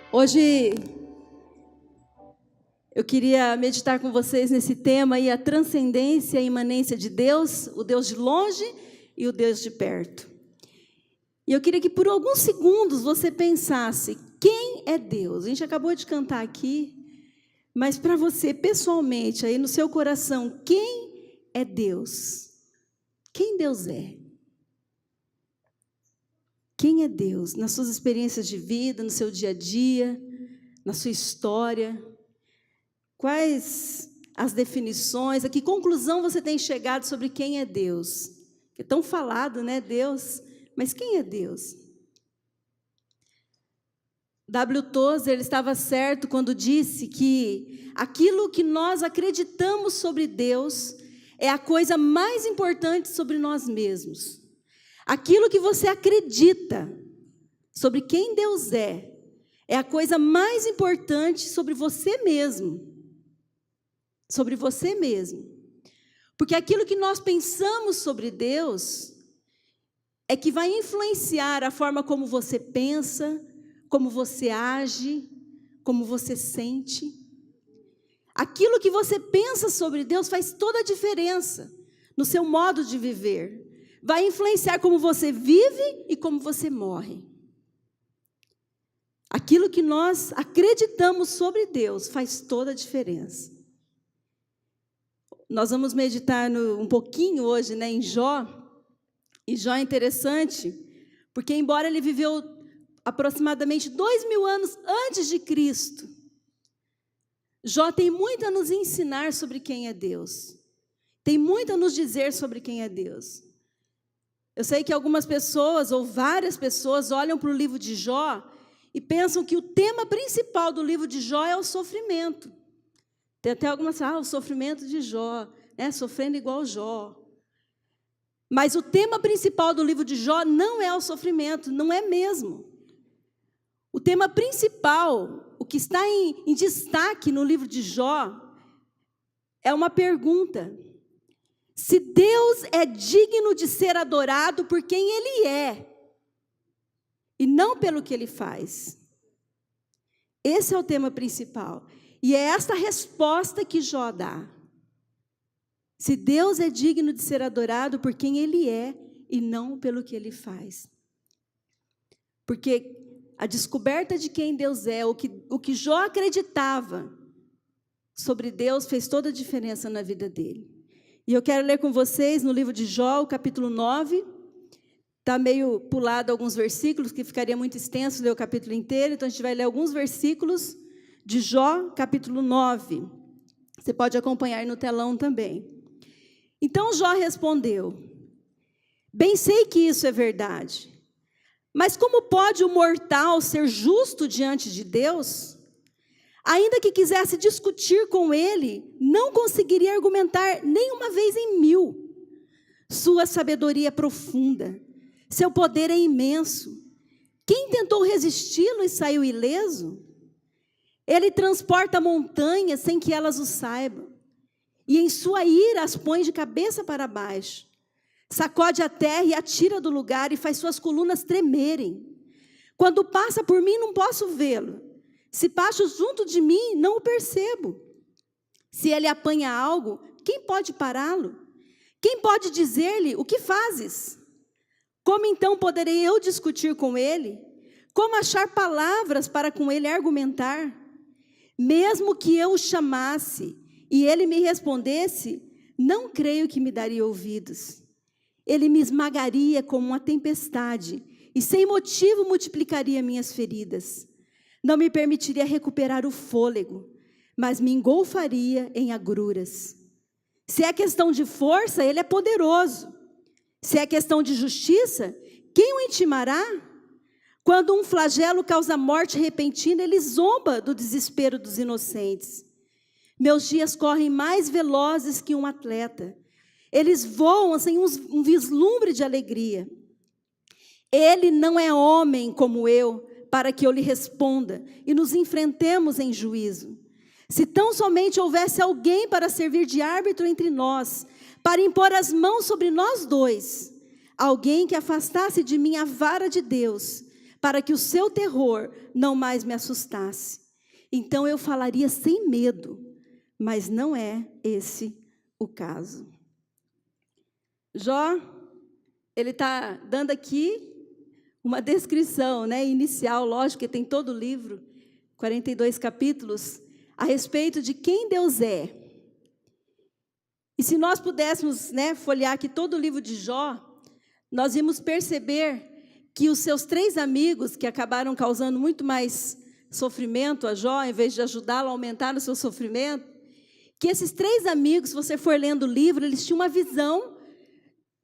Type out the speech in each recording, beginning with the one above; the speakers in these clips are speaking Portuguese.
Hoje eu queria meditar com vocês nesse tema aí, a transcendência e a imanência de Deus, o Deus de longe e o Deus de perto. E eu queria que por alguns segundos você pensasse, quem é Deus? A gente acabou de cantar aqui, mas para você pessoalmente, aí no seu coração, quem é Deus? Quem Deus é? Quem é Deus? Nas suas experiências de vida, no seu dia a dia, na sua história? Quais as definições? A que conclusão você tem chegado sobre quem é Deus? É tão falado, né, Deus? Mas quem é Deus? W. Tozer, ele estava certo quando disse que aquilo que nós acreditamos sobre Deus é a coisa mais importante sobre nós mesmos. Aquilo que você acredita sobre quem Deus é a coisa mais importante sobre você mesmo. Sobre você mesmo. Porque aquilo que nós pensamos sobre Deus é que vai influenciar a forma como você pensa, como você age, como você sente. Aquilo que você pensa sobre Deus faz toda a diferença no seu modo de viver. Vai influenciar como você vive e como você morre. Aquilo que nós acreditamos sobre Deus faz toda a diferença. Nós vamos meditar um pouquinho hoje, né, em Jó. E Jó é interessante, porque embora ele viveu aproximadamente 2000 anos antes de Cristo, Jó tem muito a nos ensinar sobre quem é Deus. Tem muito a nos dizer sobre quem é Deus. Eu sei que algumas pessoas, ou várias pessoas, olham para o livro de Jó e pensam que o tema principal do livro de Jó é o sofrimento. Tem até algumas, o sofrimento de Jó, né? Sofrendo igual Jó. Mas o tema principal do livro de Jó não é o sofrimento, não é mesmo. O tema principal, o que está em destaque no livro de Jó, é uma pergunta. Se Deus é digno de ser adorado por quem Ele é, e não pelo que Ele faz. Esse é o tema principal. E é esta resposta que Jó dá. Se Deus é digno de ser adorado por quem Ele é, e não pelo que Ele faz. Porque a descoberta de quem Deus é, o que Jó acreditava sobre Deus, fez toda a diferença na vida dele. E eu quero ler com vocês no livro de Jó, o capítulo 9. Está meio pulado alguns versículos, que ficaria muito extenso ler o capítulo inteiro. Então, a gente vai ler alguns versículos de Jó, capítulo 9. Você pode acompanhar no telão também. Então, Jó respondeu: bem sei que isso é verdade. Mas como pode o mortal ser justo diante de Deus? Ainda que quisesse discutir com ele, não conseguiria argumentar nem uma vez em 1000. Sua sabedoria é profunda, seu poder é imenso. Quem tentou resisti-lo e saiu ileso? Ele transporta montanhas sem que elas o saibam, e em sua ira as põe de cabeça para baixo. Sacode a terra e a tira do lugar e faz suas colunas tremerem. Quando passa por mim, não posso vê-lo. Se passa junto de mim, não o percebo. Se ele apanha algo, quem pode pará-lo? Quem pode dizer-lhe, o que fazes? Como então poderei eu discutir com ele? Como achar palavras para com ele argumentar? Mesmo que eu o chamasse e ele me respondesse, não creio que me daria ouvidos. Ele me esmagaria como uma tempestade e sem motivo multiplicaria minhas feridas. Não me permitiria recuperar o fôlego, mas me engolfaria em agruras. Se é questão de força, ele é poderoso. Se é questão de justiça, quem o intimará? Quando um flagelo causa morte repentina, ele zomba do desespero dos inocentes. Meus dias correm mais velozes que um atleta. Eles voam sem um vislumbre de alegria. Ele não é homem como eu, para que eu lhe responda e nos enfrentemos em juízo. Se tão somente houvesse alguém para servir de árbitro entre nós, para impor as mãos sobre nós dois, alguém que afastasse de mim a vara de Deus, para que o seu terror não mais me assustasse. Então eu falaria sem medo, mas não é esse o caso. Jó, ele está dando aqui uma descrição, né, inicial, lógico que tem todo o livro, 42 capítulos, a respeito de quem Deus é. E se nós pudéssemos, né, folhear aqui todo o livro de Jó, nós íamos perceber que os seus 3 amigos, que acabaram causando muito mais sofrimento a Jó, em vez de ajudá-lo a aumentar o seu sofrimento, que esses 3 amigos, se você for lendo o livro, eles tinham uma visão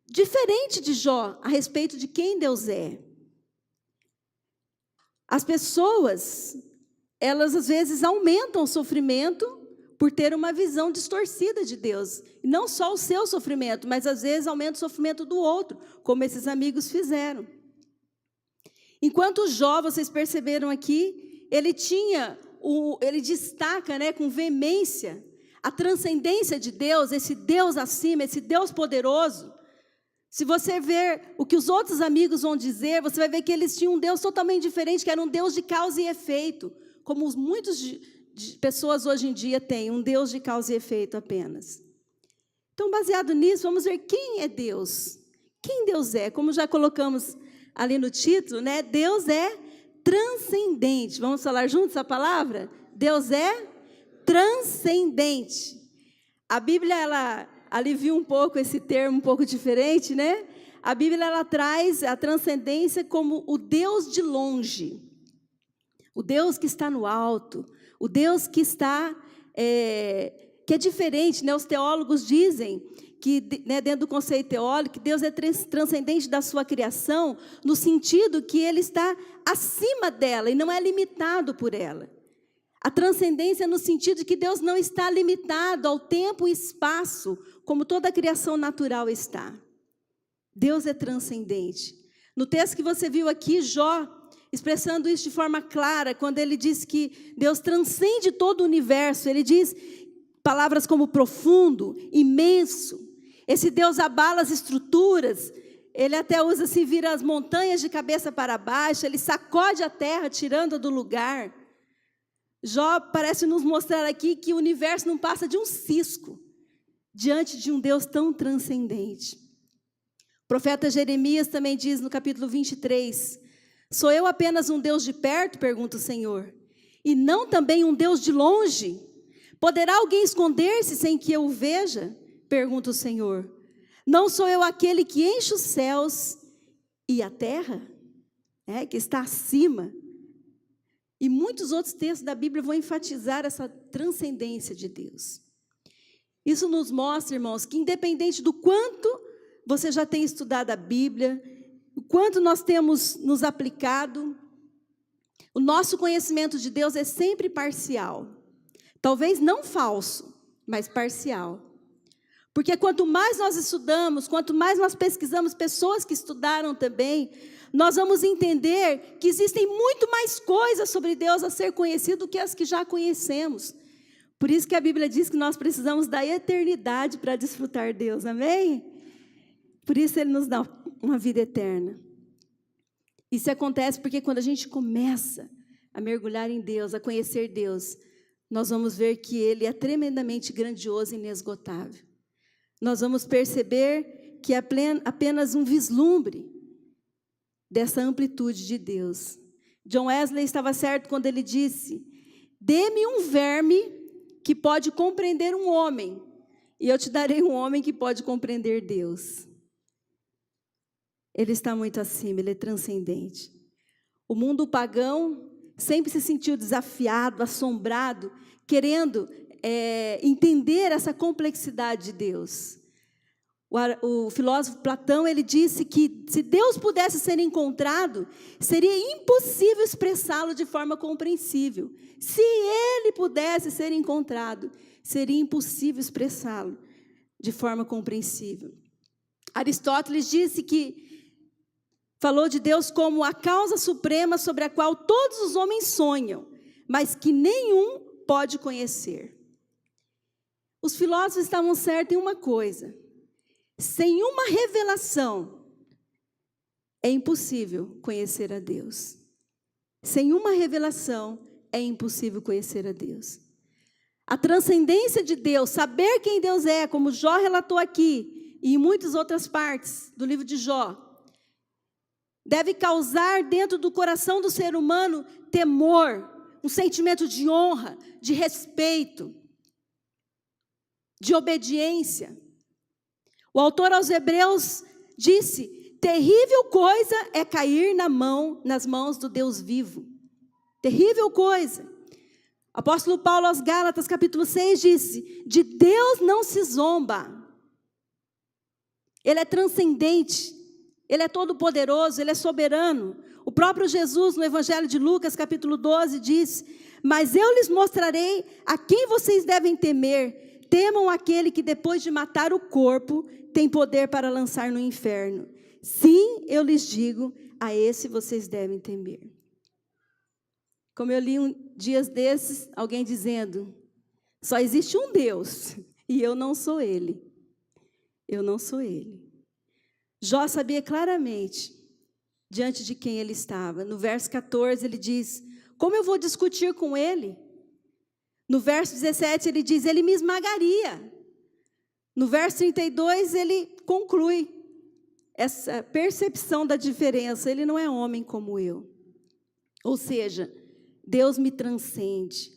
diferente de Jó, a respeito de quem Deus é. As pessoas, elas às vezes aumentam o sofrimento por ter uma visão distorcida de Deus. E não só o seu sofrimento, mas às vezes aumenta o sofrimento do outro, como esses amigos fizeram. Enquanto Jó, vocês perceberam aqui, ele destaca, né, com veemência a transcendência de Deus, esse Deus acima, esse Deus poderoso. Se você ver o que os outros amigos vão dizer, você vai ver que eles tinham um Deus totalmente diferente, que era um Deus de causa e efeito, como muitas pessoas hoje em dia têm, um Deus de causa e efeito apenas. Então, baseado nisso, vamos ver quem é Deus. Quem Deus é? Como já colocamos ali no título, né? Deus é transcendente. Vamos falar juntos essa palavra? Deus é transcendente. A Bíblia, ela alivia um pouco esse termo um pouco diferente, né? A Bíblia, ela traz a transcendência como o Deus de longe, o Deus que está no alto, o Deus que está, que é diferente, né? Os teólogos dizem que, né, dentro do conceito teólogo, que Deus é transcendente da sua criação, no sentido que Ele está acima dela e não é limitado por ela. A transcendência no sentido de que Deus não está limitado ao tempo e espaço, como toda a criação natural está. Deus é transcendente. No texto que você viu aqui, Jó, expressando isso de forma clara, quando ele diz que Deus transcende todo o universo, ele diz palavras como profundo, imenso. Esse Deus abala as estruturas, ele até usa assim, vira as montanhas de cabeça para baixo, ele sacode a terra, tirando-a do lugar. Jó parece nos mostrar aqui que o universo não passa de um cisco, diante de um Deus tão transcendente. O profeta Jeremias também diz no capítulo 23, sou eu apenas um Deus de perto, pergunta o Senhor, e não também um Deus de longe? Poderá alguém esconder-se sem que eu o veja? Pergunta o Senhor. Não sou eu aquele que enche os céus e a terra? Que está acima. E muitos outros textos da Bíblia vão enfatizar essa transcendência de Deus. Isso nos mostra, irmãos, que independente do quanto você já tem estudado a Bíblia, o quanto nós temos nos aplicado, o nosso conhecimento de Deus é sempre parcial. Talvez não falso, mas parcial. Porque quanto mais nós estudamos, quanto mais nós pesquisamos pessoas que estudaram também, nós vamos entender que existem muito mais coisas sobre Deus a ser conhecido do que as que já conhecemos. Por isso que a Bíblia diz que nós precisamos da eternidade para desfrutar Deus, amém? Por isso Ele nos dá uma vida eterna. Isso acontece porque quando a gente começa a mergulhar em Deus, a conhecer Deus, nós vamos ver que Ele é tremendamente grandioso e inesgotável. Nós vamos perceber que é apenas um vislumbre dessa amplitude de Deus. John Wesley estava certo quando ele disse, dê-me um verme que pode compreender um homem, e eu te darei um homem que pode compreender Deus. Ele está muito acima, Ele é transcendente. O mundo pagão sempre se sentiu desafiado, assombrado, querendo entender essa complexidade de Deus. O filósofo Platão, ele disse que se Deus pudesse ser encontrado, seria impossível expressá-lo de forma compreensível. Se Ele pudesse ser encontrado, seria impossível expressá-lo de forma compreensível. Aristóteles disse que falou de Deus como a causa suprema sobre a qual todos os homens sonham, mas que nenhum pode conhecer. Os filósofos estavam certos em uma coisa: sem uma revelação, é impossível conhecer a Deus. Sem uma revelação, é impossível conhecer a Deus. A transcendência de Deus, saber quem Deus é, como Jó relatou aqui, e em muitas outras partes do livro de Jó, deve causar dentro do coração do ser humano temor, um sentimento de honra, de respeito, de obediência. O autor aos Hebreus disse: terrível coisa é cair nas mãos do Deus vivo. Terrível coisa. Apóstolo Paulo aos Gálatas, capítulo 6, disse: de Deus não se zomba. Ele é transcendente, Ele é todo-poderoso, Ele é soberano. O próprio Jesus, no Evangelho de Lucas, capítulo 12, diz: mas eu lhes mostrarei a quem vocês devem temer. Temam aquele que depois de matar o corpo, tem poder para lançar no inferno. Sim, eu lhes digo, a esse vocês devem temer. Como eu li dias desses, alguém dizendo: só existe um Deus, e eu não sou Ele. Eu não sou Ele. Jó sabia claramente diante de quem ele estava. No verso 14 ele diz: como eu vou discutir com Ele? No verso 17 ele diz: Ele me esmagaria. No verso 32 ele conclui essa percepção da diferença: Ele não é homem como eu. Ou seja, Deus me transcende.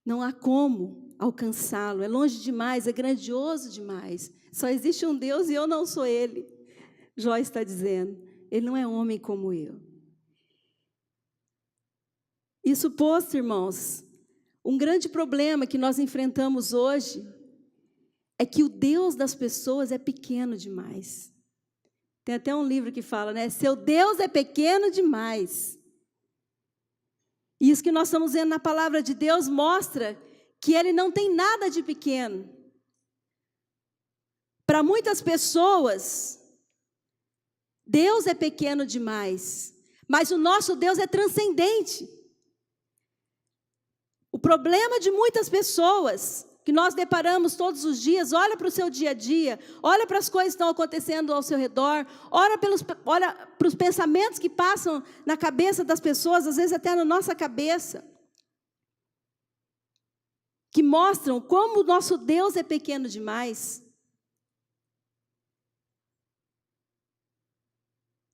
Não há como alcançá-lo, é longe demais, é grandioso demais. Só existe um Deus e eu não sou Ele. Jó está dizendo: Ele não é homem como eu. Isso posto, irmãos, um grande problema que nós enfrentamos hoje é que o Deus das pessoas é pequeno demais. Tem até um livro que fala, né? Seu Deus é pequeno demais. E isso que nós estamos vendo na palavra de Deus mostra que Ele não tem nada de pequeno. Para muitas pessoas, Deus é pequeno demais, mas o nosso Deus é transcendente. O problema de muitas pessoas que nós deparamos todos os dias, olha para o seu dia a dia, olha para as coisas que estão acontecendo ao seu redor, olha para os pensamentos que passam na cabeça das pessoas, às vezes até na nossa cabeça, que mostram como o nosso Deus é pequeno demais.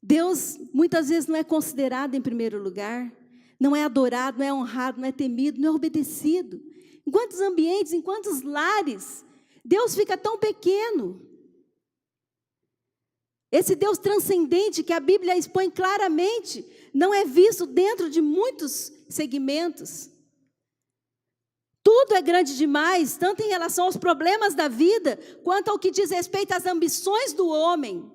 Deus muitas vezes não é considerado em primeiro lugar, não é adorado, não é honrado, não é temido, não é obedecido. Em quantos ambientes, em quantos lares, Deus fica tão pequeno. Esse Deus transcendente que a Bíblia expõe claramente, não é visto dentro de muitos segmentos. Tudo é grande demais, tanto em relação aos problemas da vida, quanto ao que diz respeito às ambições do homem.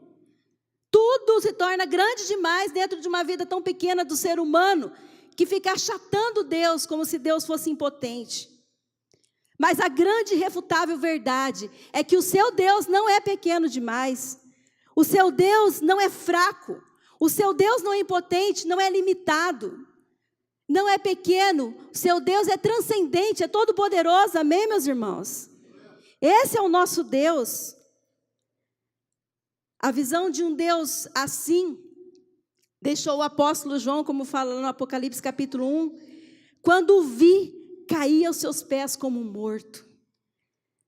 Tudo se torna grande demais dentro de uma vida tão pequena do ser humano, que fica achatando Deus como se Deus fosse impotente. Mas a grande e irrefutável verdade é que o seu Deus não é pequeno demais. O seu Deus não é fraco. O seu Deus não é impotente, não é limitado. Não é pequeno. O seu Deus é transcendente, é todo poderoso. Amém, meus irmãos? Esse é o nosso Deus. A visão de um Deus assim deixou o apóstolo João, como fala no Apocalipse capítulo 1, quando o vi, caía aos seus pés como morto.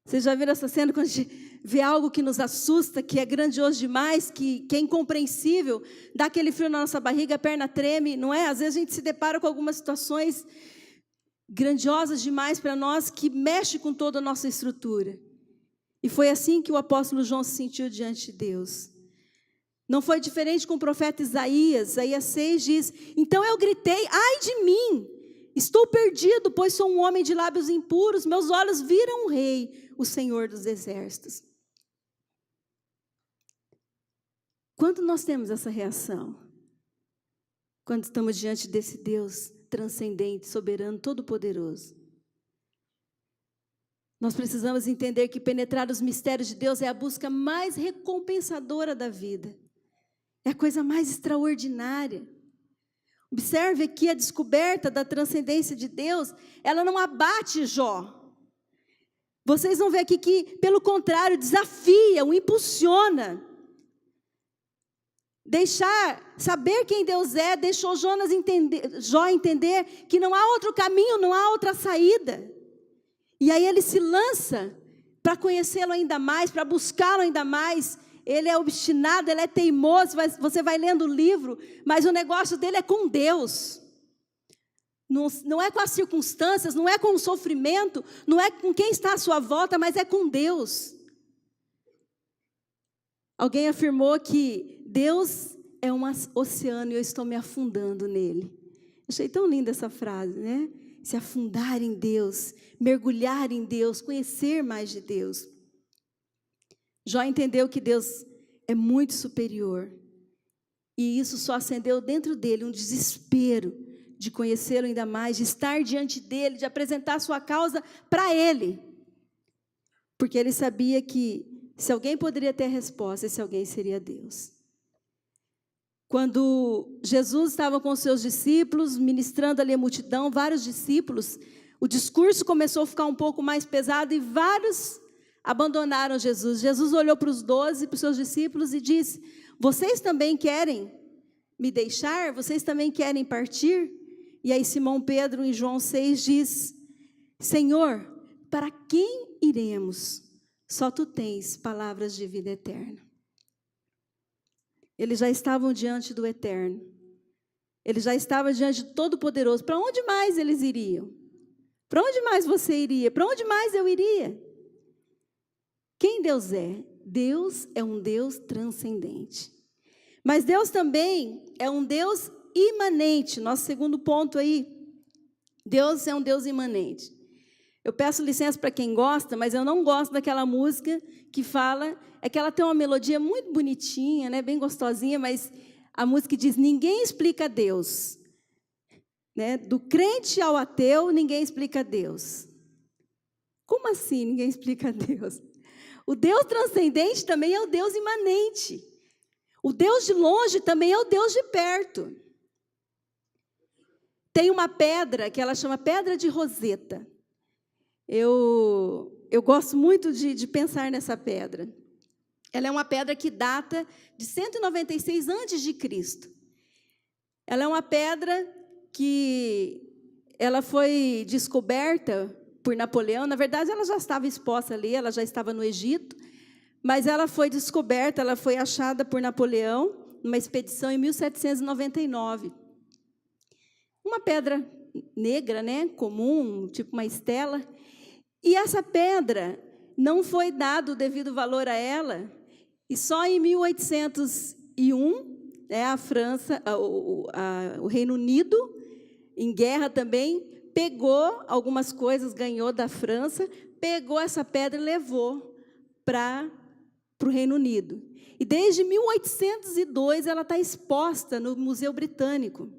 Vocês já viram essa cena quando a gente vê algo que nos assusta, que é grandioso demais, que é incompreensível, dá aquele frio na nossa barriga, a perna treme, não é? Às vezes a gente se depara com algumas situações grandiosas demais para nós, que mexe com toda a nossa estrutura. E foi assim que o apóstolo João se sentiu diante de Deus. Não foi diferente com o profeta Isaías. Isaías 6 diz: então eu gritei, ai de mim, estou perdido, pois sou um homem de lábios impuros, meus olhos viram o Rei, o Senhor dos exércitos. Quando nós temos essa reação? Quando estamos diante desse Deus transcendente, soberano, todo-poderoso. Nós precisamos entender que penetrar os mistérios de Deus é a busca mais recompensadora da vida. É a coisa mais extraordinária. Observe aqui a descoberta da transcendência de Deus, ela não abate Jó. Vocês vão ver aqui que, pelo contrário, desafia, o impulsiona. saber quem Deus é, deixou Jó entender que não há outro caminho, não há outra saída. E aí ele se lança para conhecê-lo ainda mais, para buscá-lo ainda mais. Ele é obstinado, ele é teimoso, você vai lendo o livro, mas o negócio dele é com Deus. Não é com as circunstâncias, não é com o sofrimento, não é com quem está à sua volta, mas é com Deus. Alguém afirmou que Deus é um oceano e eu estou me afundando nele. Achei tão linda essa frase, né? Se afundar em Deus, mergulhar em Deus, conhecer mais de Deus. Jó entendeu que Deus é muito superior. E isso só acendeu dentro dele um desespero de conhecê-lo ainda mais, de estar diante dele, de apresentar a sua causa para ele. Porque ele sabia que se alguém poderia ter a resposta, esse alguém seria Deus. Quando Jesus estava com os seus discípulos, ministrando ali a multidão, vários discípulos, o discurso começou a ficar um pouco mais pesado e vários abandonaram Jesus. Jesus olhou para os 12, para os seus discípulos e disse: vocês também querem me deixar? Vocês também querem partir? E aí Simão Pedro, em João 6, diz: Senhor, para quem iremos? Só tu tens palavras de vida eterna. Eles já estavam diante do Eterno. Eles já estavam diante do Todo-Poderoso. Para onde mais eles iriam? Para onde mais você iria? Para onde mais eu iria? Quem Deus é? Deus é um Deus transcendente. Mas Deus também é um Deus imanente. Nosso segundo ponto aí. Deus é um Deus imanente. Eu peço licença para quem gosta, mas eu não gosto daquela música que fala, é que ela tem uma melodia muito bonitinha, né, bem gostosinha, mas a música diz: ninguém explica Deus. Né? Do crente ao ateu, ninguém explica Deus. Como assim ninguém explica Deus? O Deus transcendente também é o Deus imanente. O Deus de longe também é o Deus de perto. Tem uma pedra que ela chama Pedra de Roseta. Eu gosto muito de pensar nessa pedra. Ela é uma pedra que data de 196 a.C. Ela é uma pedra que ela foi descoberta por Napoleão. Na verdade, ela já estava exposta ali, ela já estava no Egito, mas ela foi descoberta, ela foi achada por Napoleão numa expedição em 1799. Uma pedra negra, né, comum, tipo uma estela. E essa pedra não foi dado o devido valor a ela, e só em 1801, a França, o Reino Unido, em guerra também, pegou algumas coisas, ganhou da França, pegou essa pedra e levou para o Reino Unido. E desde 1802 ela está exposta no Museu Britânico.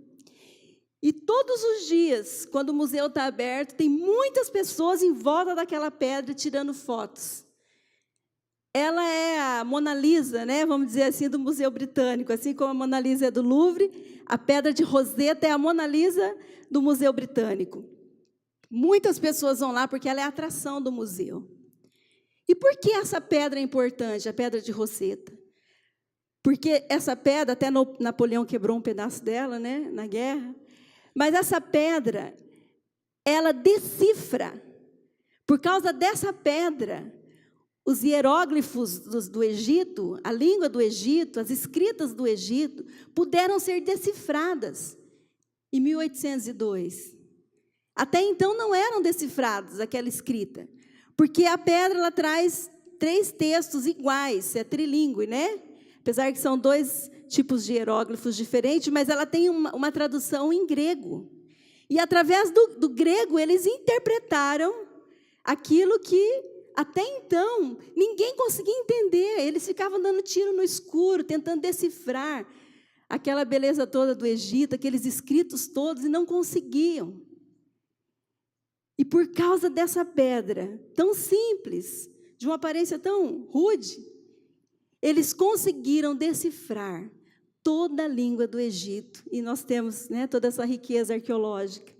E todos os dias, quando o museu está aberto, tem muitas pessoas em volta daquela pedra tirando fotos. Ela é a Mona Lisa, né, vamos dizer assim, do Museu Britânico. Assim como a Mona Lisa é do Louvre, a Pedra de Roseta é a Mona Lisa do Museu Britânico. Muitas pessoas vão lá porque ela é a atração do museu. E por que essa pedra é importante, a Pedra de Roseta? Porque essa pedra, até Napoleão quebrou um pedaço dela, né, na guerra. Mas essa pedra, ela decifra. Por causa dessa pedra, os hieróglifos do Egito, a língua do Egito, as escritas do Egito, puderam ser decifradas em 1802. Até então não eram decifrados aquela escrita, porque a pedra ela traz 3 textos iguais, é trilíngue, né? Apesar que são 2 tipos de hieróglifos diferentes, mas ela tem uma tradução em grego. E através do grego, eles interpretaram aquilo que, até então, ninguém conseguia entender. Eles ficavam dando tiro no escuro, tentando decifrar aquela beleza toda do Egito, aqueles escritos todos, e não conseguiam. E por causa dessa pedra tão simples, de uma aparência tão rude, eles conseguiram decifrar toda a língua do Egito. E nós temos, né, toda essa riqueza arqueológica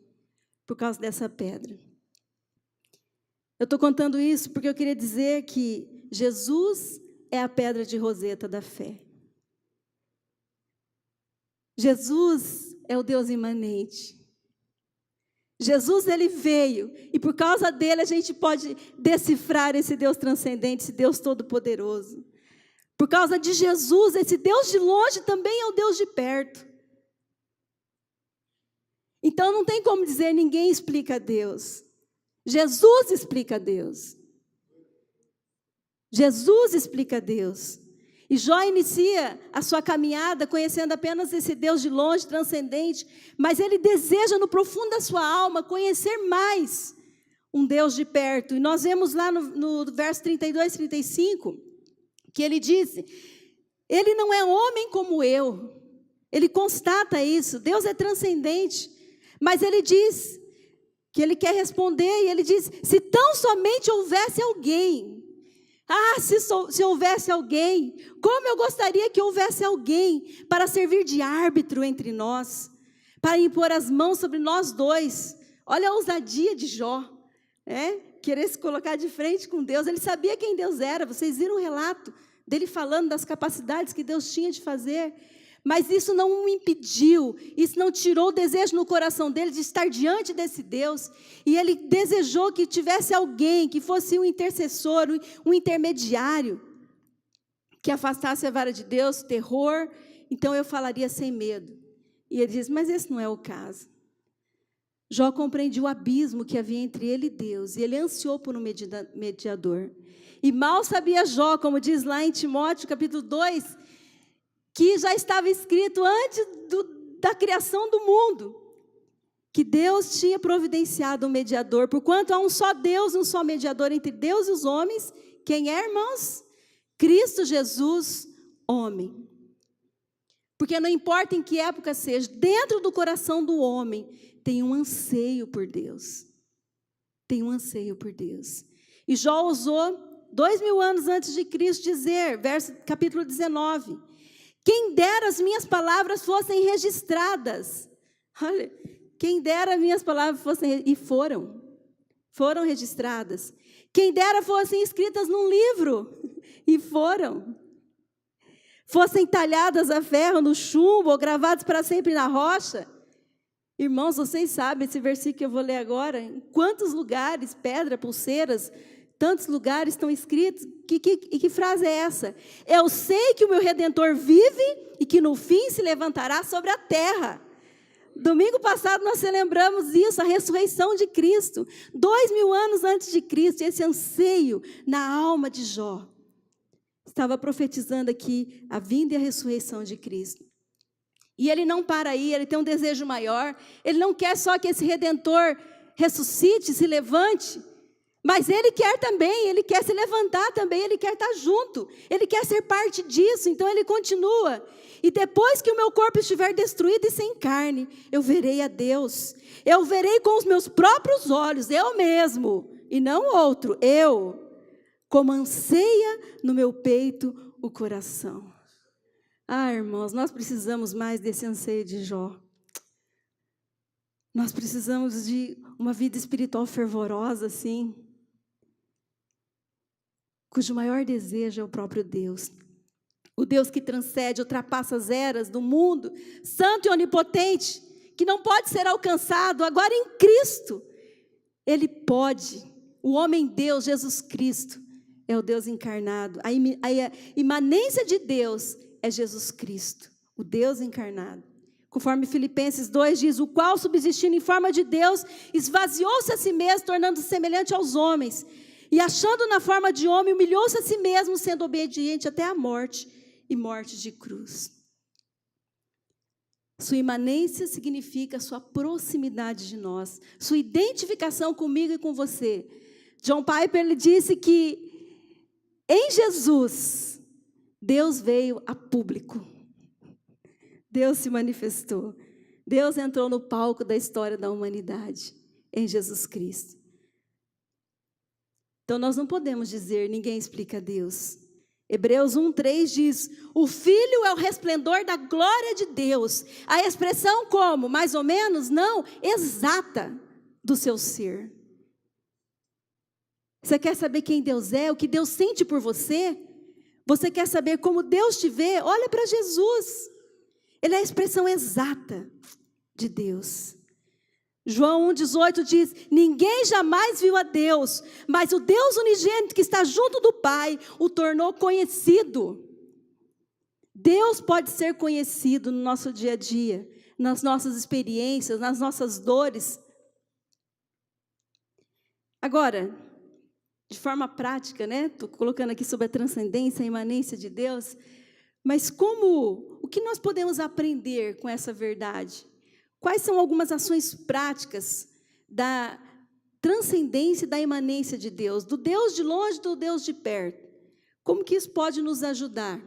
por causa dessa pedra. Eu estou contando isso porque eu queria dizer que Jesus é a pedra de Roseta da fé. Jesus é o Deus imanente. Jesus, ele veio, e por causa dele a gente pode decifrar esse Deus transcendente, esse Deus todo-poderoso. Por causa de Jesus, esse Deus de longe também é o Deus de perto. Então não tem como dizer ninguém explica Deus. Jesus explica Deus. Jesus explica Deus. E Jó inicia a sua caminhada conhecendo apenas esse Deus de longe, transcendente, mas ele deseja no profundo da sua alma conhecer mais um Deus de perto. E nós vemos lá no verso 32, 35, que ele disse, ele não é homem como eu. Ele constata isso, Deus é transcendente, mas ele diz que ele quer responder, e ele diz, se tão somente houvesse alguém. Se houvesse alguém, como eu gostaria que houvesse alguém para servir de árbitro entre nós, para impor as mãos sobre nós dois. Olha a ousadia de Jó, querer se colocar de frente com Deus. Ele sabia quem Deus era, vocês viram o relato dele falando das capacidades que Deus tinha de fazer, mas isso não o impediu, isso não tirou o desejo no coração dele de estar diante desse Deus, e ele desejou que tivesse alguém, que fosse um intercessor, um intermediário, que afastasse a vara de Deus, o terror, então eu falaria sem medo. E ele diz, mas esse não é o caso. Jó compreendia o abismo que havia entre ele e Deus, e ele ansiou por um mediador. E mal sabia Jó, como diz lá em Timóteo, capítulo 2, que já estava escrito antes da criação do mundo, que Deus tinha providenciado um mediador, porquanto há um só Deus, um só mediador entre Deus e os homens. Quem é, irmãos? Cristo Jesus, homem. Porque não importa em que época seja, dentro do coração do homem, tem um anseio por Deus. Tem um anseio por Deus. E Jó ousou, 2000 anos antes de Cristo, dizer, capítulo 19, quem dera as minhas palavras fossem registradas. Olha, quem dera as minhas palavras fossem, e foram registradas. Quem dera fossem escritas num livro, e foram. Fossem talhadas a ferro, no chumbo, ou gravadas para sempre na rocha. Irmãos, vocês sabem, esse versículo que eu vou ler agora, em quantos lugares, pedra, pulseiras, tantos lugares estão escritos. Que frase é essa? Eu sei que o meu Redentor vive e que no fim se levantará sobre a terra. Domingo passado nós celebramos isso, a ressurreição de Cristo. 2000 anos antes de Cristo, esse anseio na alma de Jó estava profetizando aqui a vinda e a ressurreição de Cristo. E ele não para aí, ele tem um desejo maior. Ele não quer só que esse Redentor ressuscite, se levante, mas ele quer também, ele quer se levantar também, ele quer estar junto, ele quer ser parte disso, então ele continua. E depois que o meu corpo estiver destruído e sem carne, eu verei a Deus. Eu verei com os meus próprios olhos, eu mesmo, e não outro, eu, como anseia no meu peito o coração. Irmãos, nós precisamos mais desse anseio de Jó. Nós precisamos de uma vida espiritual fervorosa, assim, cujo maior desejo é o próprio Deus. O Deus que transcende, ultrapassa as eras do mundo, santo e onipotente, que não pode ser alcançado. Agora em Cristo, Ele pode. O homem-Deus, Jesus Cristo, é o Deus encarnado. A imanência de Deus é Jesus Cristo, o Deus encarnado. Conforme Filipenses 2 diz, o qual, subsistindo em forma de Deus, esvaziou-se a si mesmo, tornando-se semelhante aos homens. E achando na forma de homem, humilhou-se a si mesmo, sendo obediente até a morte, e morte de cruz. Sua imanência significa sua proximidade de nós, sua identificação comigo e com você. John Piper, ele disse que em Jesus, Deus veio a público. Deus se manifestou. Deus entrou no palco da história da humanidade, em Jesus Cristo. Então, nós não podemos dizer, ninguém explica Deus. Hebreus 1:3 diz, o Filho é o resplendor da glória de Deus. A expressão como? Mais ou menos? Não, exata do seu ser. Você quer saber quem Deus é? O que Deus sente por você? Você quer saber como Deus te vê? Olha para Jesus. Ele é a expressão exata de Deus. João 1,18 diz: ninguém jamais viu a Deus, mas o Deus unigênito que está junto do Pai o tornou conhecido. Deus pode ser conhecido no nosso dia a dia, nas nossas experiências, nas nossas dores. Agora, de forma prática, né? Estou colocando aqui sobre a transcendência, a imanência de Deus, mas o que nós podemos aprender com essa verdade? Quais são algumas ações práticas da transcendência e da imanência de Deus? Do Deus de longe, do Deus de perto. Como que isso pode nos ajudar?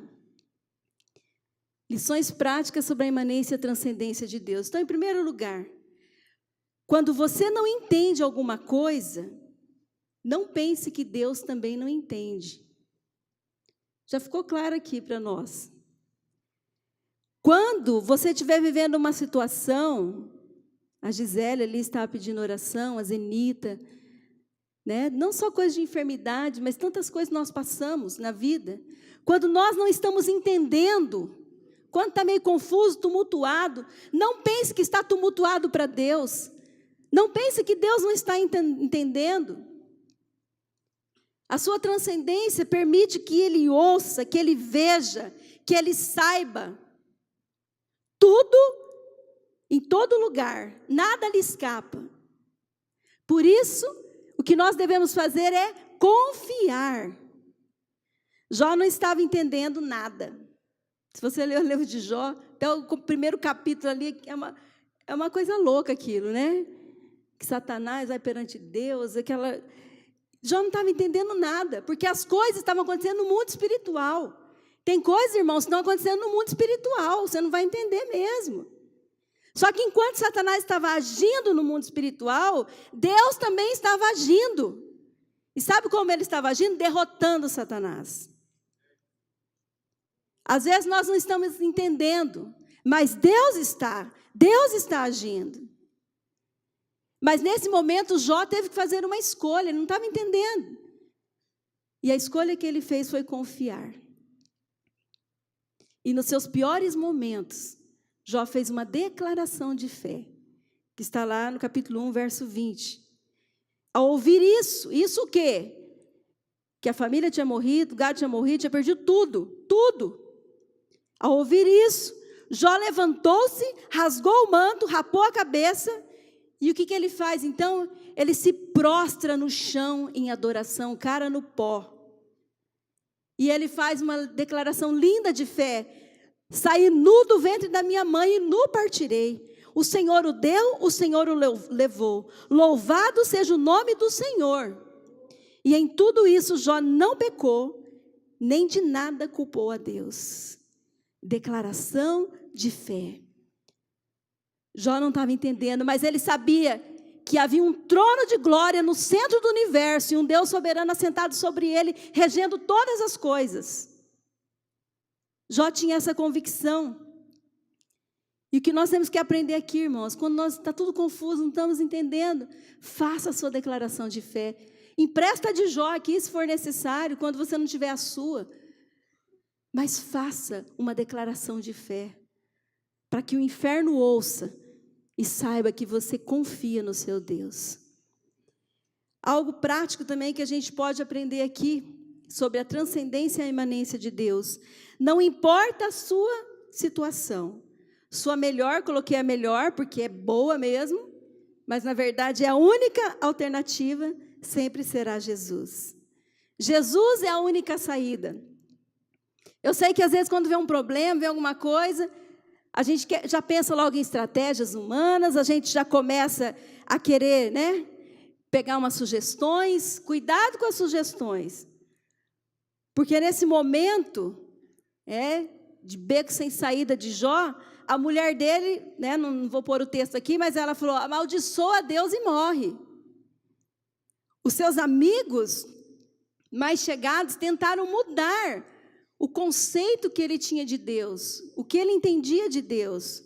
Lições práticas sobre a imanência e a transcendência de Deus. Então, em primeiro lugar, quando você não entende alguma coisa, não pense que Deus também não entende. Já ficou claro aqui para nós. Quando você estiver vivendo uma situação, a Gisele ali estava pedindo oração, a Zenita, né? Não só coisas de enfermidade, mas tantas coisas nós passamos na vida. Quando nós não estamos entendendo, quando está meio confuso, tumultuado, não pense que está tumultuado para Deus. Não pense que Deus não está entendendo. A sua transcendência permite que Ele ouça, que Ele veja, que Ele saiba. Tudo, em todo lugar, nada lhe escapa. Por isso, o que nós devemos fazer é confiar. Jó não estava entendendo nada. Se você ler o livro de Jó, até o primeiro capítulo ali, é uma coisa louca aquilo, né? Que Satanás vai perante Deus, Jó não estava entendendo nada, porque as coisas estavam acontecendo no mundo espiritual. Tem coisas, irmãos, que estão acontecendo no mundo espiritual, você não vai entender mesmo. Só que enquanto Satanás estava agindo no mundo espiritual, Deus também estava agindo. E sabe como ele estava agindo? Derrotando Satanás. Às vezes nós não estamos entendendo, mas Deus está agindo. Mas nesse momento Jó teve que fazer uma escolha, ele não estava entendendo. E a escolha que ele fez foi confiar. E nos seus piores momentos, Jó fez uma declaração de fé, que está lá no capítulo 1, verso 20. Ao ouvir isso o quê? Que a família tinha morrido, o gado tinha morrido, tinha perdido tudo. Ao ouvir isso, Jó levantou-se, rasgou o manto, rapou a cabeça, e o que ele faz? Então, ele se prostra no chão em adoração, cara no pó. E ele faz uma declaração linda de fé. Saí nu do ventre da minha mãe e nu partirei. O Senhor o deu, o Senhor o levou. Louvado seja o nome do Senhor. E em tudo isso Jó não pecou, nem de nada culpou a Deus. Declaração de fé. Jó não estava entendendo, mas ele sabia que havia um trono de glória no centro do universo e um Deus soberano assentado sobre ele, regendo todas as coisas. Jó tinha essa convicção. E o que nós temos que aprender aqui, irmãos, quando está tudo confuso, não estamos entendendo, faça a sua declaração de fé. Empresta de Jó aqui, se for necessário, quando você não tiver a sua. Mas faça uma declaração de fé, para que o inferno ouça e saiba que você confia no seu Deus. Algo prático também que a gente pode aprender aqui, sobre a transcendência e a imanência de Deus. Não importa a sua situação. Sua melhor, coloquei a melhor, porque é boa mesmo, mas na verdade é a única alternativa, sempre será Jesus. Jesus é a única saída. Eu sei que às vezes quando vê um problema, vê alguma coisa, a gente já pensa logo em estratégias humanas, a gente já começa a querer, né, pegar umas sugestões. Cuidado com as sugestões. Porque nesse momento, de beco sem saída de Jó, a mulher dele, né, não vou pôr o texto aqui, mas ela falou, amaldiçoa a Deus e morre. Os seus amigos mais chegados tentaram mudar o conceito que ele tinha de Deus, o que ele entendia de Deus.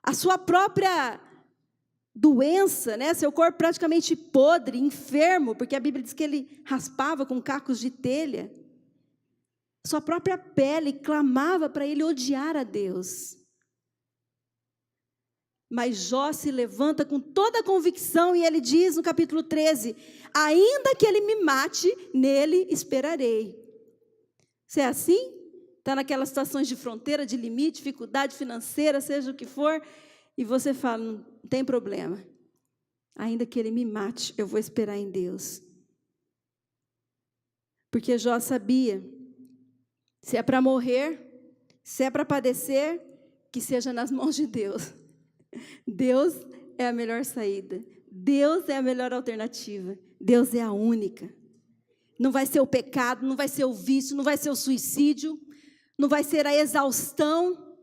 A sua própria doença, né, seu corpo praticamente podre, enfermo, porque a Bíblia diz que ele raspava com cacos de telha. Sua própria pele clamava para ele odiar a Deus. Mas Jó se levanta com toda a convicção e ele diz no capítulo 13, ainda que ele me mate, nele esperarei. Você é assim? Está naquelas situações de fronteira, de limite, dificuldade financeira, seja o que for, e você fala, não tem problema. Ainda que ele me mate, eu vou esperar em Deus. Porque Jó sabia, se é para morrer, se é para padecer, que seja nas mãos de Deus. Deus é a melhor saída. Deus é a melhor alternativa. Deus é a única. Não vai ser o pecado, não vai ser o vício, não vai ser o suicídio, não vai ser a exaustão,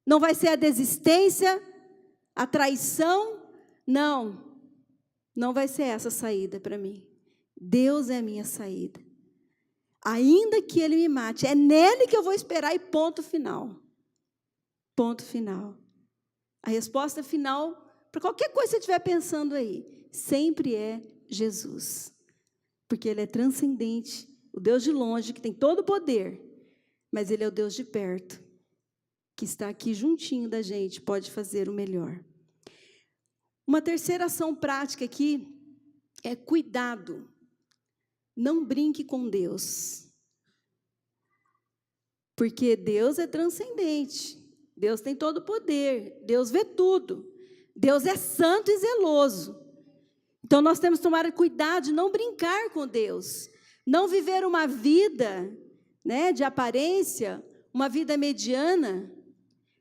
não vai ser a desistência, a traição. Não, não vai ser essa saída para mim. Deus é a minha saída. Ainda que ele me mate, é nele que eu vou esperar e ponto final. Ponto final. A resposta final, para qualquer coisa que você estiver pensando aí, sempre é Jesus. Porque ele é transcendente, o Deus de longe, que tem todo o poder, mas ele é o Deus de perto, que está aqui juntinho da gente, pode fazer o melhor. Uma terceira ação prática aqui é cuidado. Não brinque com Deus. Porque Deus é transcendente. Deus tem todo o poder. Deus vê tudo. Deus é santo e zeloso. Então nós temos que tomar cuidado de não brincar com Deus. Não viver uma vida, de aparência, uma vida mediana,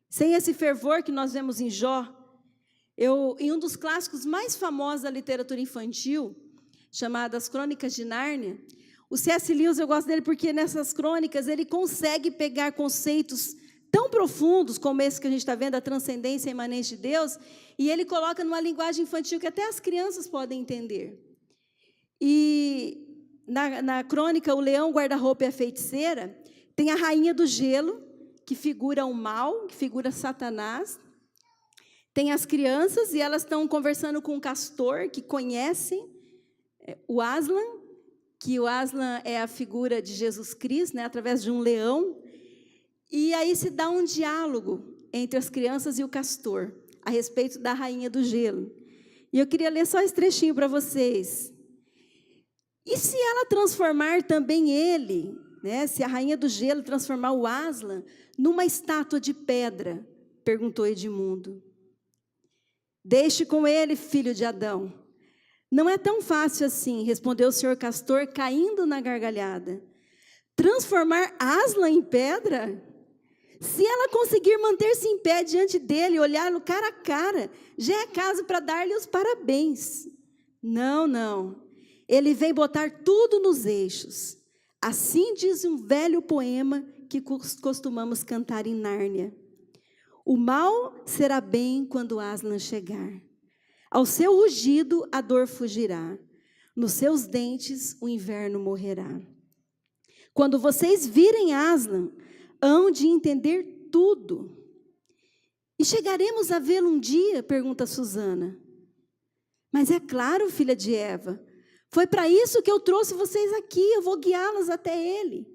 sem esse fervor que nós vemos em Jó. Em um dos clássicos mais famosos da literatura infantil, chamado As Crônicas de Nárnia, o C.S. Lewis, eu gosto dele porque nessas crônicas ele consegue pegar conceitos tão profundos como esse que a gente está vendo, a transcendência imanente de Deus, e ele coloca numa linguagem infantil que até as crianças podem entender. E na crônica O Leão, Guarda-Roupa e a Feiticeira, tem a rainha do gelo, que figura o mal, que figura Satanás. Tem as crianças e elas estão conversando com o castor, que conhecem o Aslan, que o Aslan é a figura de Jesus Cristo, através de um leão. E aí se dá um diálogo entre as crianças e o castor, a respeito da rainha do gelo. E eu queria ler só esse trechinho para vocês. E se ela transformar também ele, se a rainha do gelo transformar o Aslan numa estátua de pedra? Perguntou Edmundo. Deixe com ele, filho de Adão. Não é tão fácil assim, respondeu o senhor castor, caindo na gargalhada. Transformar Aslan em pedra? Se ela conseguir manter-se em pé diante dele e olhá-lo cara a cara, já é caso para dar-lhe os parabéns. Não, não. Ele vem botar tudo nos eixos. Assim diz um velho poema que costumamos cantar em Nárnia. O mal será bem quando Aslan chegar. Ao seu rugido a dor fugirá. Nos seus dentes o inverno morrerá. Quando vocês virem Aslan, hão de entender tudo. E chegaremos a vê-lo um dia? Pergunta Susana. Mas é claro, filha de Eva, foi para isso que eu trouxe vocês aqui, eu vou guiá-las até ele.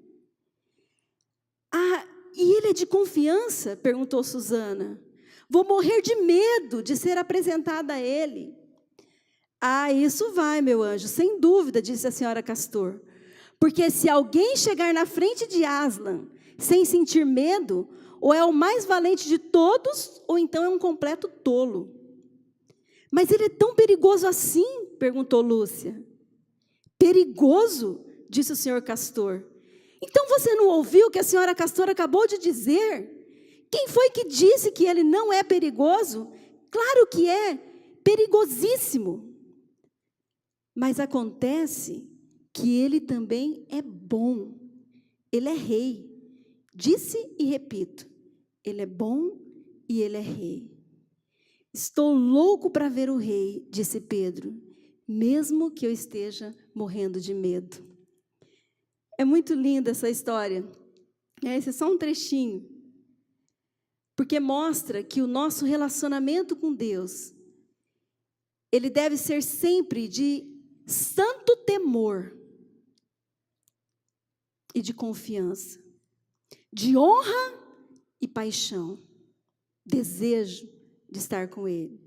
Ah, e ele é de confiança? Perguntou Susana. Vou morrer de medo de ser apresentada a ele. Ah, isso vai, meu anjo, sem dúvida, disse a senhora Castor. Porque se alguém chegar na frente de Aslan sem sentir medo, ou é o mais valente de todos, ou então é um completo tolo. Mas ele é tão perigoso assim? Perguntou Lúcia. Perigoso? Disse o senhor Castor. Então você não ouviu o que a senhora Castor acabou de dizer? Quem foi que disse que ele não é perigoso? Claro que é, perigosíssimo. Mas acontece que ele também é bom. Ele é rei. Disse e repito, ele é bom e ele é rei. Estou louco para ver o rei, disse Pedro, mesmo que eu esteja morrendo de medo. É muito linda essa história. Esse é só um trechinho. Porque mostra que o nosso relacionamento com Deus, ele deve ser sempre de santo temor e de confiança, de honra e paixão, desejo, de estar com Ele.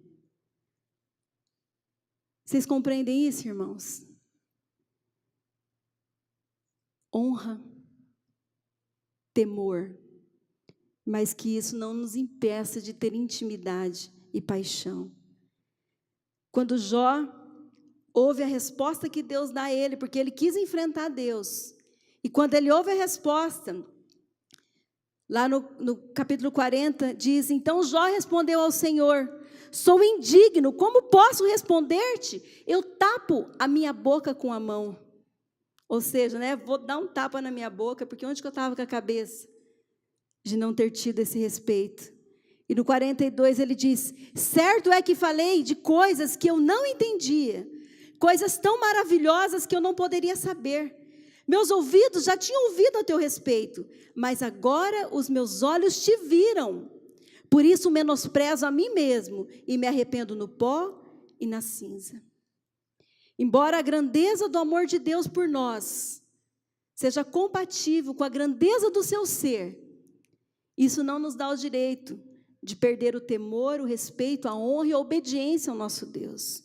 Vocês compreendem isso, irmãos? Honra, temor, mas que isso não nos impeça de ter intimidade e paixão. Quando Jó ouve a resposta que Deus dá a ele, porque ele quis enfrentar Deus, e quando ele ouve a resposta, lá no capítulo 40, diz: então Jó respondeu ao Senhor: sou indigno, como posso responder-te? Eu tapo a minha boca com a mão. Ou seja, vou dar um tapa na minha boca, porque onde que eu estava com a cabeça? De não ter tido esse respeito. E no 42 ele diz: certo é que falei de coisas que eu não entendia, coisas tão maravilhosas que eu não poderia saber. Meus ouvidos já tinham ouvido a teu respeito, mas agora os meus olhos te viram. Por isso menosprezo a mim mesmo e me arrependo no pó e na cinza. Embora a grandeza do amor de Deus por nós seja compatível com a grandeza do seu ser, isso não nos dá o direito de perder o temor, o respeito, a honra e a obediência ao nosso Deus.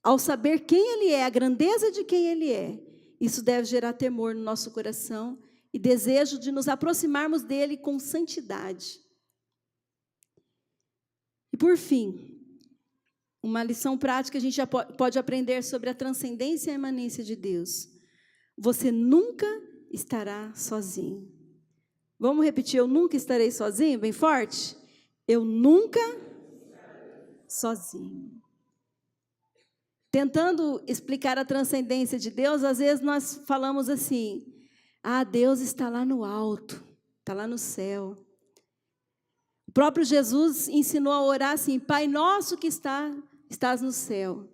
Ao saber quem Ele é, a grandeza de quem Ele é, isso deve gerar temor no nosso coração e desejo de nos aproximarmos dEle com santidade. E por fim, uma lição prática que a gente já pode aprender sobre a transcendência e a imanência de Deus. Você nunca estará sozinho. Vamos repetir: eu nunca estarei sozinho, bem forte? Eu nunca sozinho. Tentando explicar a transcendência de Deus, às vezes nós falamos assim: Deus está lá no alto, está lá no céu. O próprio Jesus ensinou a orar assim: Pai nosso que estás no céu.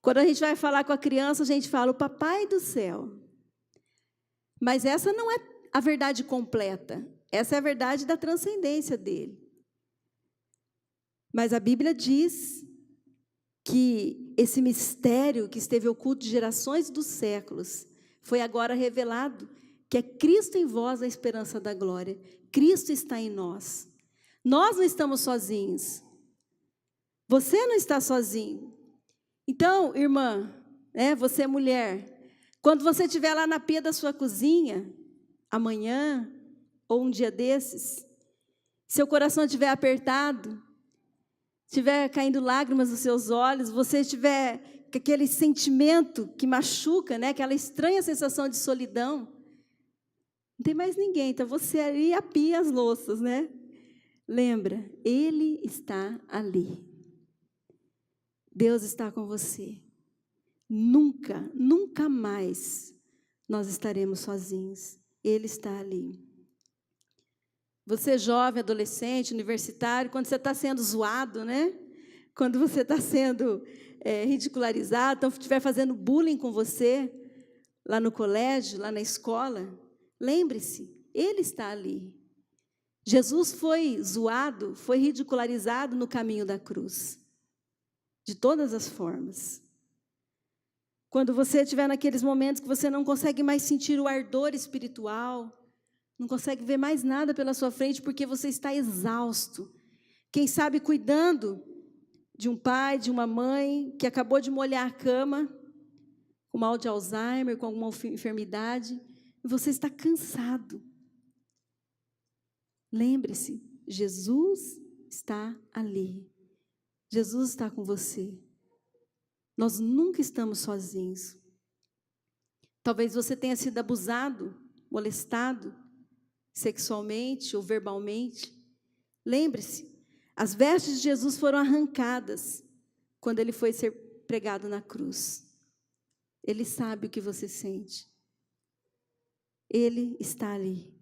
Quando a gente vai falar com a criança, a gente fala: o papai do céu. Mas essa não é a verdade completa. Essa é a verdade da transcendência dele. Mas a Bíblia diz que esse mistério que esteve oculto de gerações dos séculos foi agora revelado, que é Cristo em vós, a esperança da glória. Cristo está em nós. Nós não estamos sozinhos. Você não está sozinho. Então, irmã, você mulher, quando você estiver lá na pia da sua cozinha, amanhã ou um dia desses, seu coração estiver apertado, estiver caindo lágrimas nos seus olhos, você estiver com aquele sentimento que machuca, aquela estranha sensação de solidão, não tem mais ninguém, então você ali a pia, as louças, Lembra, Ele está ali. Deus está com você. Nunca, nunca mais nós estaremos sozinhos. Ele está ali. Você jovem, adolescente, universitário, quando você está sendo zoado, Quando você está sendo ridicularizado, então estiver fazendo bullying com você, lá no colégio, lá na escola, lembre-se, Ele está ali. Jesus foi zoado, foi ridicularizado no caminho da cruz. De todas as formas. Quando você estiver naqueles momentos que você não consegue mais sentir o ardor espiritual, não consegue ver mais nada pela sua frente porque você está exausto. Quem sabe cuidando de um pai, de uma mãe que acabou de molhar a cama, com mal de Alzheimer, com alguma enfermidade, e você está cansado. Lembre-se, Jesus está ali. Jesus está com você. Nós nunca estamos sozinhos. Talvez você tenha sido abusado, molestado, sexualmente ou verbalmente. Lembre-se, as vestes de Jesus foram arrancadas quando ele foi ser pregado na cruz. Ele sabe o que você sente. Ele está ali.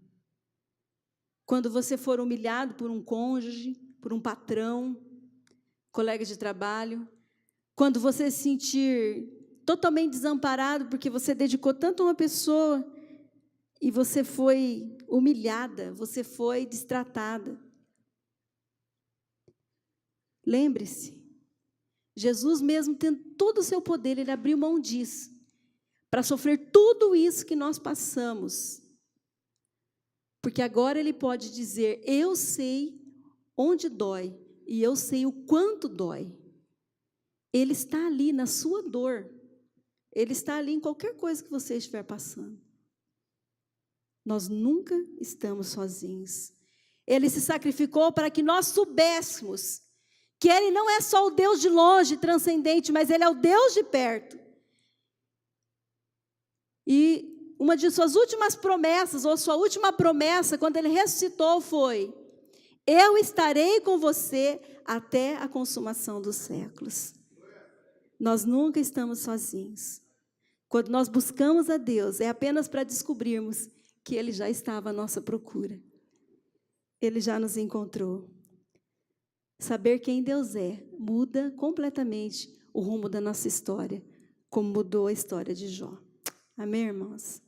Quando você for humilhado por um cônjuge, por um patrão, colega de trabalho, quando você se sentir totalmente desamparado porque você dedicou tanto a uma pessoa e você foi humilhada, você foi destratada. Lembre-se, Jesus mesmo tendo todo o seu poder, Ele abriu mão disso, para sofrer tudo isso que nós passamos. Porque agora Ele pode dizer: eu sei onde dói, e eu sei o quanto dói. Ele está ali na sua dor. Ele está ali em qualquer coisa que você estiver passando. Nós nunca estamos sozinhos. Ele se sacrificou para que nós soubéssemos que Ele não é só o Deus de longe, transcendente, mas Ele é o Deus de perto. E uma de suas últimas promessas, ou sua última promessa, quando Ele ressuscitou, foi: eu estarei com você até a consumação dos séculos. Nós nunca estamos sozinhos. Quando nós buscamos a Deus, é apenas para descobrirmos que Ele já estava à nossa procura. Ele já nos encontrou. Saber quem Deus é muda completamente o rumo da nossa história, como mudou a história de Jó. Amém, irmãos?